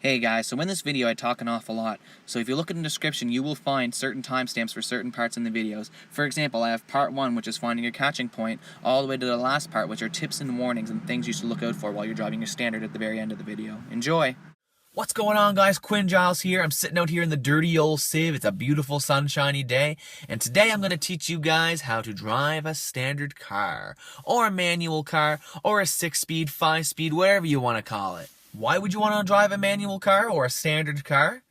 Hey guys, so in this video I talk an awful lot, so if you look in the description you will find certain timestamps for certain parts in the videos. For example, I have part 1, which is finding your catching point, all the way to the last part, which are tips and warnings and things you should look out for while you're driving your standard at the very end of the video. Enjoy! What's going on, guys? Quinn Giles here. I'm sitting out here in the dirty old Civ. It's a beautiful sunshiny day, and today I'm going to teach you guys how to drive a standard car, or a manual car, or a 6-speed, 5-speed, whatever you want to call it. Why would you want to drive a manual car or a standard car?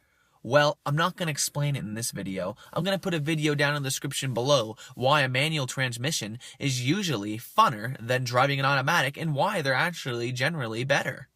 Well, I'm not going to explain it in this video. I'm going to put a video down in the description below why a manual transmission is usually funner than driving an automatic and why they're actually generally better.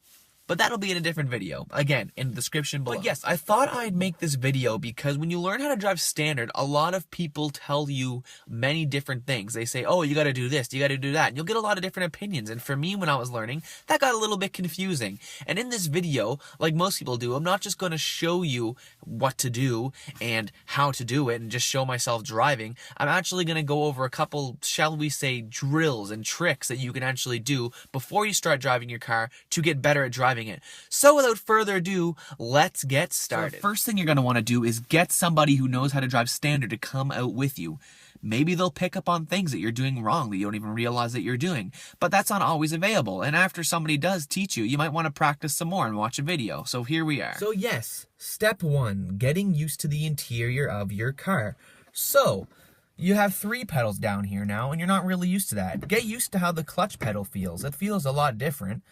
But that'll be in a different video, again, in the description below. But yes, I thought I'd make this video because when you learn how to drive standard, a lot of people tell you many different things. They say, oh, you gotta do this, you gotta do that, and you'll get a lot of different opinions. And for me, when I was learning, that got a little bit confusing. And in this video, like most people do, I'm not just gonna show you what to do and how to do it and just show myself driving. I'm actually gonna go over a couple, shall we say, drills and tricks that you can actually do before you start driving your car to get better at driving it. So without further ado, let's get started. So the first thing you're going to want to do is get somebody who knows how to drive standard to come out with you. Maybe they'll pick up on things that you're doing wrong that you don't even realize that you're doing. But that's not always available. And after somebody does teach you, you might want to practice some more and watch a video. So here we are. So yes, step 1, getting used to the interior of your car. So you have 3 pedals down here now, and you're not really used to that. Get used to how the clutch pedal feels. It feels a lot different.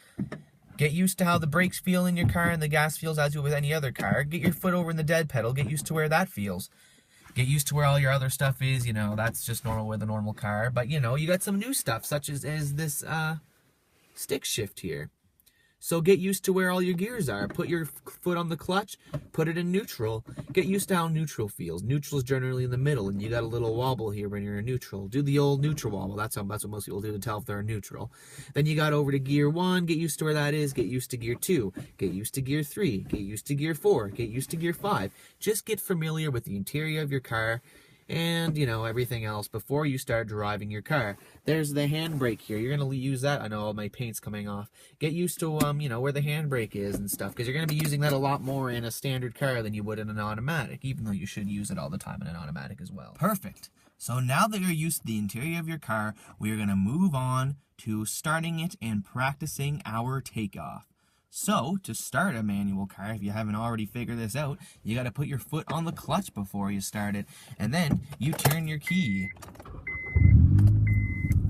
Get used to how the brakes feel in your car and the gas feels as you would with any other car. Get your foot over in the dead pedal. Get used to where that feels. Get used to where all your other stuff is. You know, that's just normal with a normal car. But, you know, you got some new stuff, such as this stick shift here. So get used to where all your gears are. Put your foot on the clutch. Put it in neutral. Get used to how neutral feels. Neutral is generally in the middle, and you got a little wobble here when you're in neutral. Do the old neutral wobble. That's what most people do to tell if they're in neutral. Then you got over to gear 1. Get used to where that is. Get used to gear 2. Get used to gear 3. Get used to gear 4. Get used to gear 5. Just get familiar with the interior of your car and, you know, everything else before you start driving your car. There's the handbrake here. You're going to use that. I know all my paint's coming off. Get used to, you know, where the handbrake is and stuff, because you're going to be using that a lot more in a standard car than you would in an automatic, even though you should use it all the time in an automatic as well. Perfect. So now that you're used to the interior of your car, we're going to move on to starting it and practicing our takeoff. So, to start a manual car, if you haven't already figured this out, you got to put your foot on the clutch before you start it, and then you turn your key.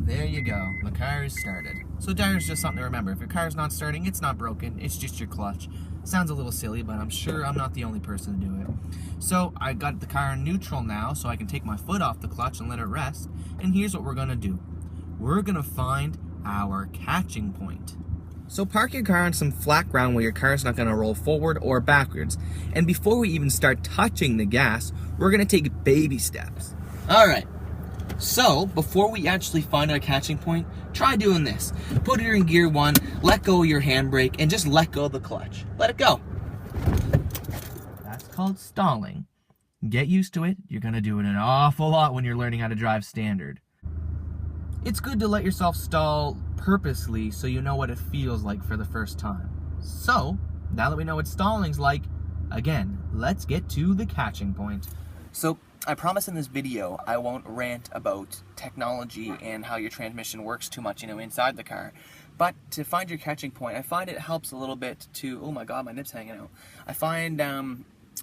There you go, the car is started. So there's just something to remember. If your car's not starting, it's not broken, it's just your clutch. Sounds a little silly, but I'm sure I'm not the only person to do it. So I got the car in neutral now, so I can take my foot off the clutch and let it rest. And here's what we're gonna do. We're gonna find our catching point. So park your car on some flat ground where your car's not going to roll forward or backwards. And before we even start touching the gas, we're going to take baby steps. Alright, so before we actually find our catching point, try doing this. Put it in gear 1, let go of your handbrake, and just let go of the clutch. Let it go. That's called stalling. Get used to it. You're going to do it an awful lot when you're learning how to drive standard. It's good to let yourself stall purposely so you know what it feels like for the first time. So, now that we know what stalling's like, again, let's get to the catching point. So, I promise in this video I won't rant about technology and how your transmission works too much, you know, inside the car. But to find your catching point, I find it helps a little bit to, oh my god, my nip's hanging out. I find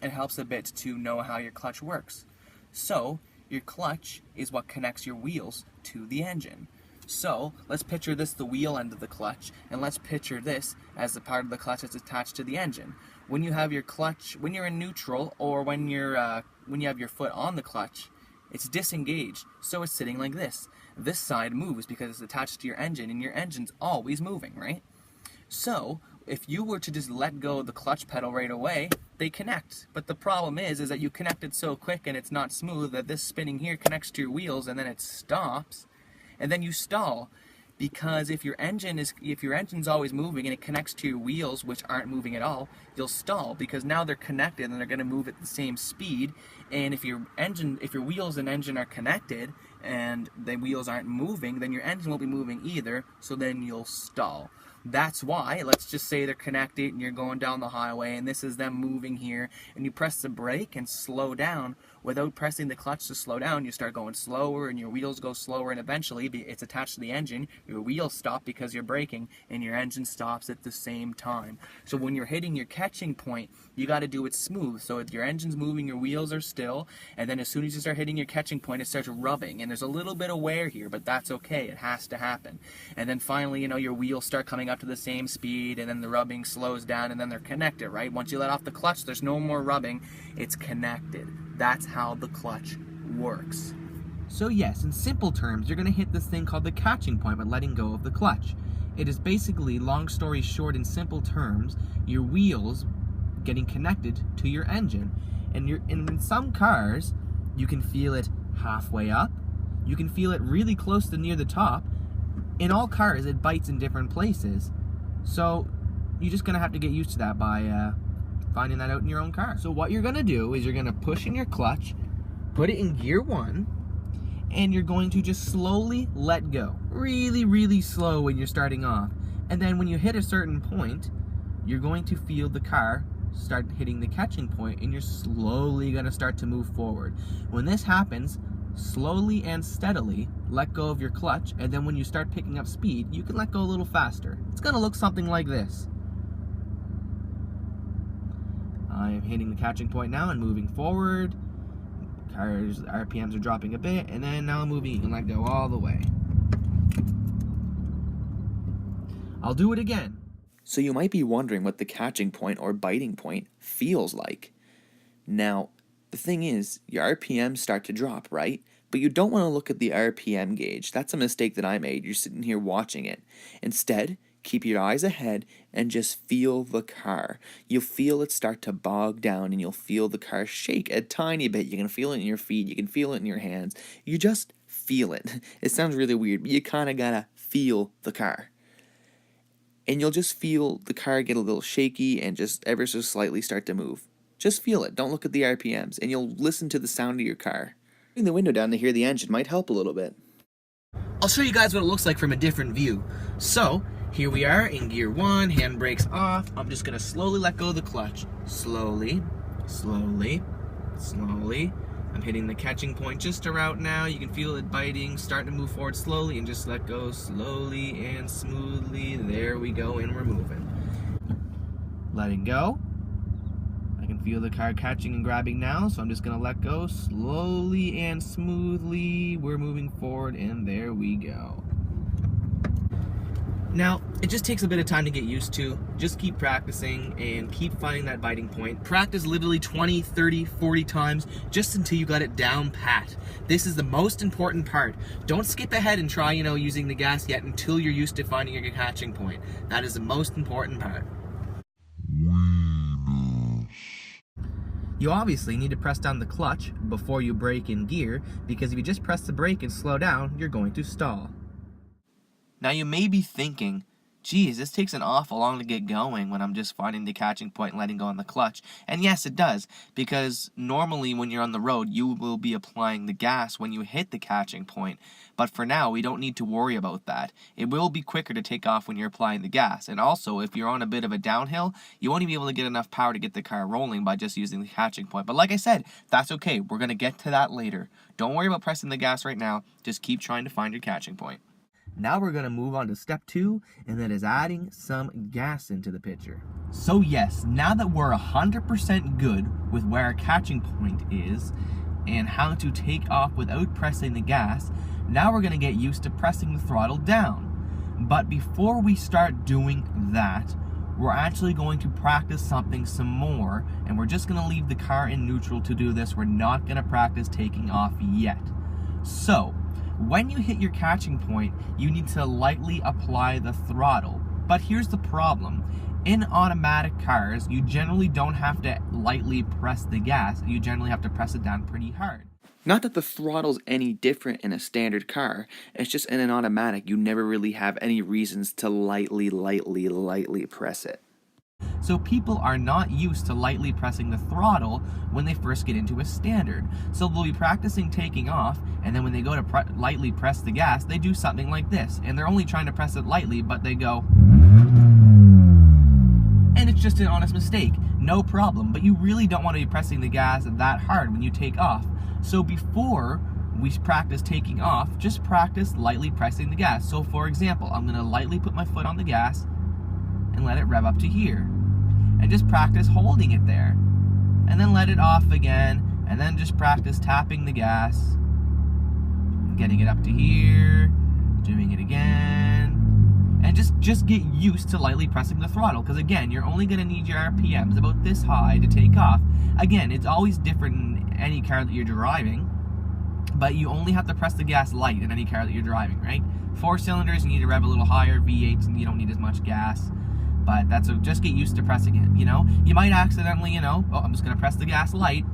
it helps a bit to know how your clutch works. So, your clutch is what connects your wheels to the engine. So, let's picture this the wheel end of the clutch, and let's picture this as the part of the clutch that's attached to the engine. When you have your clutch, when you're in neutral, or when you have your foot on the clutch, it's disengaged, so it's sitting like this. This side moves because it's attached to your engine, and your engine's always moving, right? So, if you were to just let go of the clutch pedal right away, they connect. But the problem is that you connect it so quick and it's not smooth that this spinning here connects to your wheels and then it stops, and then you stall. Because if your engine's always moving and it connects to your wheels, which aren't moving at all, you'll stall because now they're connected and they're going to move at the same speed. And if your wheels and engine are connected and the wheels aren't moving, then your engine won't be moving either, so then you'll stall. That's why, let's just say they're connected and you're going down the highway and this is them moving here, and you press the brake and slow down. Without pressing the clutch to slow down, you start going slower and your wheels go slower, and eventually it's attached to the engine. Your wheels stop because you're braking and your engine stops at the same time. So when you're hitting your catching point, you got to do it smooth. So if your engine's moving, your wheels are still, and then as soon as you start hitting your catching point, it starts rubbing, and there's a little bit of wear here, but that's okay. It has to happen. And then finally, you know, your wheels start coming up to the same speed, and then the rubbing slows down, and then they're connected, right? Once you let off the clutch, there's no more rubbing. It's connected. That's how the clutch works. So yes, in simple terms, you're going to hit this thing called the catching point by letting go of the clutch. It is basically, long story short, in simple terms, your wheels getting connected to your engine. And in some cars, you can feel it halfway up. You can feel it really close to near the top. In all cars, it bites in different places. So you're just going to have to get used to that by finding that out in your own car. So what you're going to do is you're going to push in your clutch, put it in gear 1, and you're going to just slowly let go. Really, really slow when you're starting off. And then when you hit a certain point, you're going to feel the car start hitting the catching point, and you're slowly going to start to move forward. When this happens, slowly and steadily let go of your clutch, and then when you start picking up speed, you can let go a little faster. It's going to look something like this. I am hitting the catching point now and moving forward. Car's RPMs are dropping a bit, and then now I'm moving and let go all the way. I'll do it again. So you might be wondering what the catching point or biting point feels like. Now, the thing is, your RPMs start to drop, right? But you don't want to look at the RPM gauge. That's a mistake that I made. You're sitting here watching it. Instead, keep your eyes ahead and just feel the car. You'll feel it start to bog down, and you'll feel the car shake a tiny bit. You can feel it in your feet. You can feel it in your hands. You just feel it. It sounds really weird, but you kind of gotta feel the car. And you'll just feel the car get a little shaky and just ever so slightly start to move. Just feel it. Don't look at the RPMs, and you'll listen to the sound of your car. Putting the window down to hear the engine might help a little bit. I'll show you guys what it looks like from a different view. So, here we are in gear 1, handbrakes off. I'm just going to slowly let go of the clutch. Slowly, slowly, slowly. I'm hitting the catching point just about now. You can feel it biting, starting to move forward slowly, and just let go slowly and smoothly. There we go, and we're moving. Letting go. I can feel the car catching and grabbing now, so I'm just going to let go slowly and smoothly. We're moving forward, and there we go. Now, it just takes a bit of time to get used to. Just keep practicing and keep finding that biting point. Practice literally 20, 30, 40 times just until you got it down pat. This is the most important part. Don't skip ahead and try, using the gas yet until you're used to finding your catching point. That is the most important part. You obviously need to press down the clutch before you brake in gear, because if you just press the brake and slow down, you're going to stall. Now you may be thinking, geez, this takes an awful long to get going when I'm just finding the catching point and letting go on the clutch. And yes, it does, because normally when you're on the road, you will be applying the gas when you hit the catching point. But for now, we don't need to worry about that. It will be quicker to take off when you're applying the gas. And also, if you're on a bit of a downhill, you won't be able to get enough power to get the car rolling by just using the catching point. But like I said, that's okay. We're going to get to that later. Don't worry about pressing the gas right now. Just keep trying to find your catching point. Now we're going to move on to step 2, and that is adding some gas into the picture. So yes, now that we're 100% good with where our catching point is and how to take off without pressing the gas, now we're going to get used to pressing the throttle down. But before we start doing that, we're actually going to practice something some more, and we're just going to leave the car in neutral to do this. We're not going to practice taking off yet. So, when you hit your catching point, you need to lightly apply the throttle. But here's the problem. In automatic cars, you generally don't have to lightly press the gas. You generally have to press it down pretty hard. Not that the throttle's any different in a standard car. It's just in an automatic, you never really have any reasons to lightly press it. So people are not used to lightly pressing the throttle when they first get into a standard. So they'll be practicing taking off, and then when they go to lightly press the gas, they do something like this. And they're only trying to press it lightly, but they go just an honest mistake, no problem. But you really don't want to be pressing the gas that hard when you take off. So before we practice taking off, just practice lightly pressing the gas. So for example, I'm going to lightly put my foot on the gas and let it rev up to here. And just practice holding it there. And then let it off again. And then just practice tapping the gas. Getting it up to here. Doing it again. And just get used to lightly pressing the throttle. Because again, you're only going to need your RPMs about this high to take off. Again, it's always different in any car that you're driving. But you only have to press the gas light in any car that you're driving, right? 4 cylinders, you need to rev a little higher. V8s, and you don't need as much gas. But just get used to pressing it, you know? You might accidentally, oh, I'm just going to press the gas light.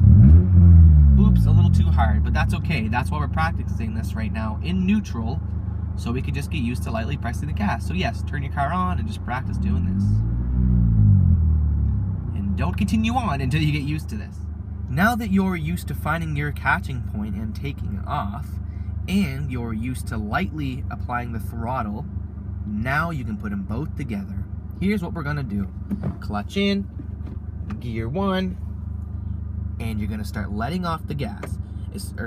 Oops, a little too hard, but that's okay. That's why we're practicing this right now in neutral, so we can just get used to lightly pressing the gas. So yes, turn your car on and just practice doing this. And don't continue on until you get used to this. Now that you're used to finding your catching point and taking off, and you're used to lightly applying the throttle, now you can put them both together. Here's what we're gonna do. Clutch in, gear 1, and you're gonna start letting off the gas.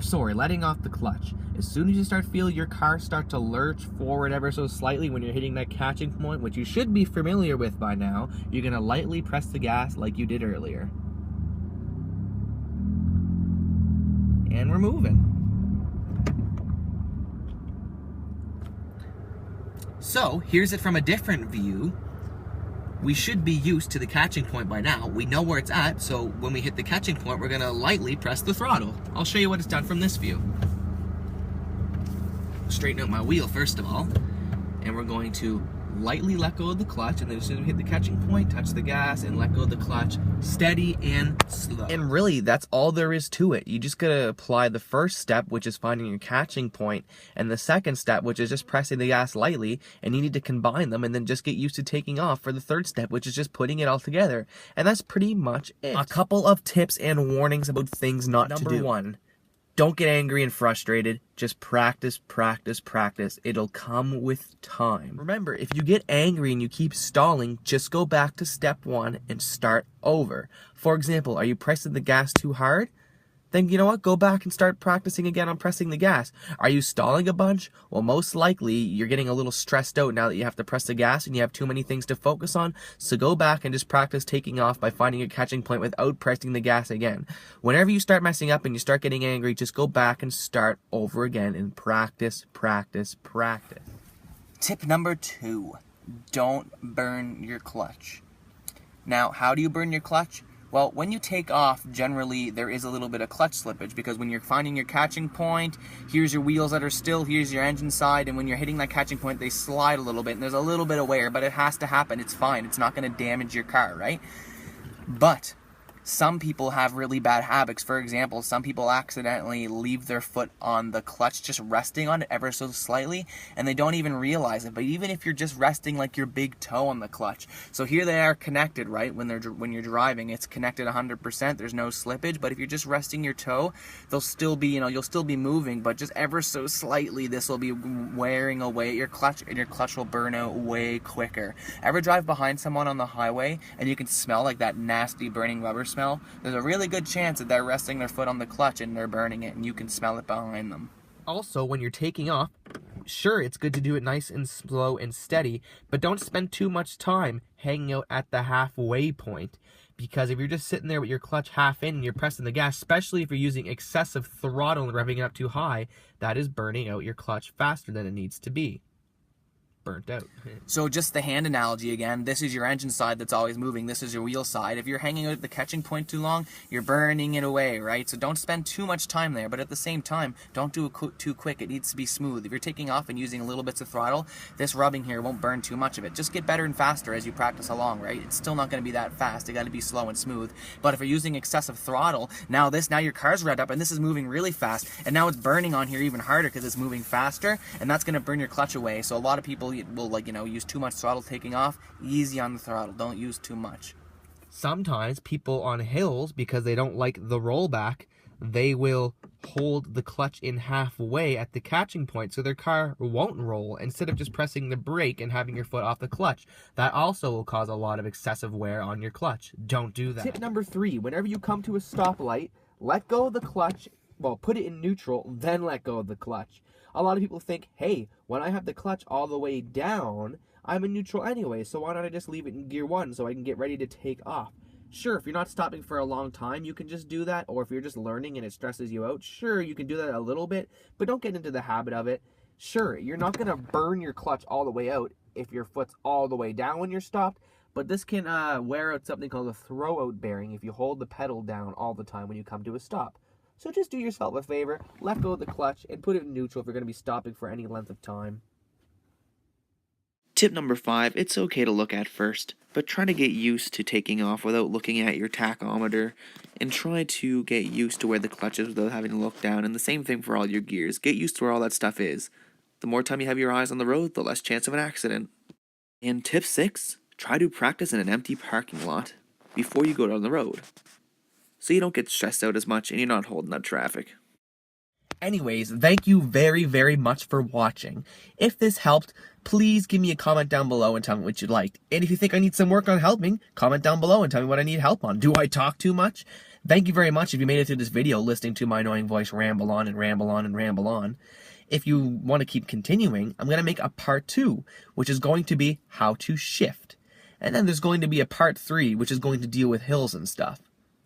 Letting off the clutch. As soon as you start feeling your car start to lurch forward ever so slightly when you're hitting that catching point, which you should be familiar with by now, you're gonna lightly press the gas like you did earlier. And we're moving. So, here's it from a different view. We should be used to the catching point by now. We know where it's at, so when we hit the catching point, we're gonna lightly press the throttle. I'll show you what it's done from this view. Straighten out my wheel first of all, and we're going to lightly let go of the clutch, and then as soon as we hit the catching point, touch the gas and let go of the clutch, steady and slow. And really, that's all there is to it. You just gotta apply the first step, which is finding your catching point, and the second step, which is just pressing the gas lightly, and you need to combine them and then just get used to taking off for the third step, which is just putting it all together. And that's pretty much it. A couple of tips and warnings about things not to do. Number 1. Don't get angry and frustrated. Just practice, practice, practice. It'll come with time. Remember, if you get angry and you keep stalling, just go back to step 1 and start over. For example, are you pressing the gas too hard? Then you know what? Go back and start practicing again on pressing the gas. Are you stalling a bunch? Well, most likely you're getting a little stressed out now that you have to press the gas and you have too many things to focus on. So go back and just practice taking off by finding a catching point without pressing the gas again. Whenever you start messing up and you start getting angry, just go back and start over again and practice, practice, practice. Tip number 2, don't burn your clutch. Now, how do you burn your clutch? Well, when you take off, generally there is a little bit of clutch slippage because when you're finding your catching point, here's your wheels that are still, here's your engine side, and when you're hitting that catching point, they slide a little bit, and there's a little bit of wear, but it has to happen. It's fine. It's not going to damage your car, right? But some people have really bad habits. For example, some people accidentally leave their foot on the clutch, just resting on it ever so slightly, and they don't even realize it. But even if you're just resting like your big toe on the clutch, so here they are connected, right? When you're driving, it's connected 100%. There's no slippage. But if you're just resting your toe, they'll still be, you'll still be moving, but just ever so slightly, this will be wearing away at your clutch, and your clutch will burn out way quicker. Ever drive behind someone on the highway and you can smell like that nasty burning rubber smell? There's a really good chance that they're resting their foot on the clutch and they're burning it, and you can smell it behind them. Also, when you're taking off, sure, it's good to do it nice and slow and steady, but don't spend too much time hanging out at the halfway point, because if you're just sitting there with your clutch half in and you're pressing the gas, especially if you're using excessive throttle and revving it up too high, that is burning out your clutch faster than it needs to be. Burnt out. So just the hand analogy again, this is your engine side that's always moving, this is your wheel side. If you're hanging out at the catching point too long, you're burning it away, right? So don't spend too much time there, but at the same time, don't do it too quick. It needs to be smooth. If you're taking off and using little bits of throttle, this rubbing here won't burn too much of it. Just get better and faster as you practice along, right? It's still not going to be that fast. It got to be slow and smooth. But if you're using excessive throttle, now your car's revved up and this is moving really fast, and now it's burning on here even harder because it's moving faster, and that's going to burn your clutch away. So a lot of people will use too much throttle taking off. Easy on the throttle. Don't use too much. Sometimes people on hills, because they don't like the rollback, they will hold the clutch in halfway at the catching point so their car won't roll instead of just pressing the brake and having your foot off the clutch. That also will cause a lot of excessive wear on your clutch. Don't do that. Tip number 3, whenever you come to a stoplight, let go of the clutch, well, put it in neutral, then let go of the clutch. A lot of people think, hey, when I have the clutch all the way down, I'm in neutral anyway, so why don't I just leave it in gear 1 so I can get ready to take off? Sure, if you're not stopping for a long time, you can just do that, or if you're just learning and it stresses you out, sure, you can do that a little bit, but don't get into the habit of it. Sure, you're not going to burn your clutch all the way out if your foot's all the way down when you're stopped, but this can wear out something called a throw-out bearing if you hold the pedal down all the time when you come to a stop. So just do yourself a favor, let go of the clutch, and put it in neutral if you're going to be stopping for any length of time. Tip number 5, it's okay to look at first, but try to get used to taking off without looking at your tachometer, and try to get used to where the clutch is without having to look down, and the same thing for all your gears. Get used to where all that stuff is. The more time you have your eyes on the road, the less chance of an accident. And tip 6, try to practice in an empty parking lot before you go down the road, so you don't get stressed out as much and you're not holding up traffic. Anyways, thank you very, very much for watching. If this helped, please give me a comment down below and tell me what you liked. And if you think I need some work on helping, comment down below and tell me what I need help on. Do I talk too much? Thank you very much if you made it through this video listening to my annoying voice ramble on and ramble on and ramble on. If you want to keep continuing, I'm going to make a part 2, which is going to be how to shift. And then there's going to be a part 3, which is going to deal with hills and stuff.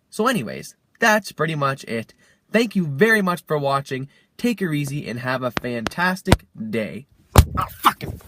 So anyways, that's pretty much it. Thank you very much for watching. Take her easy and have a fantastic day. Oh, fucking...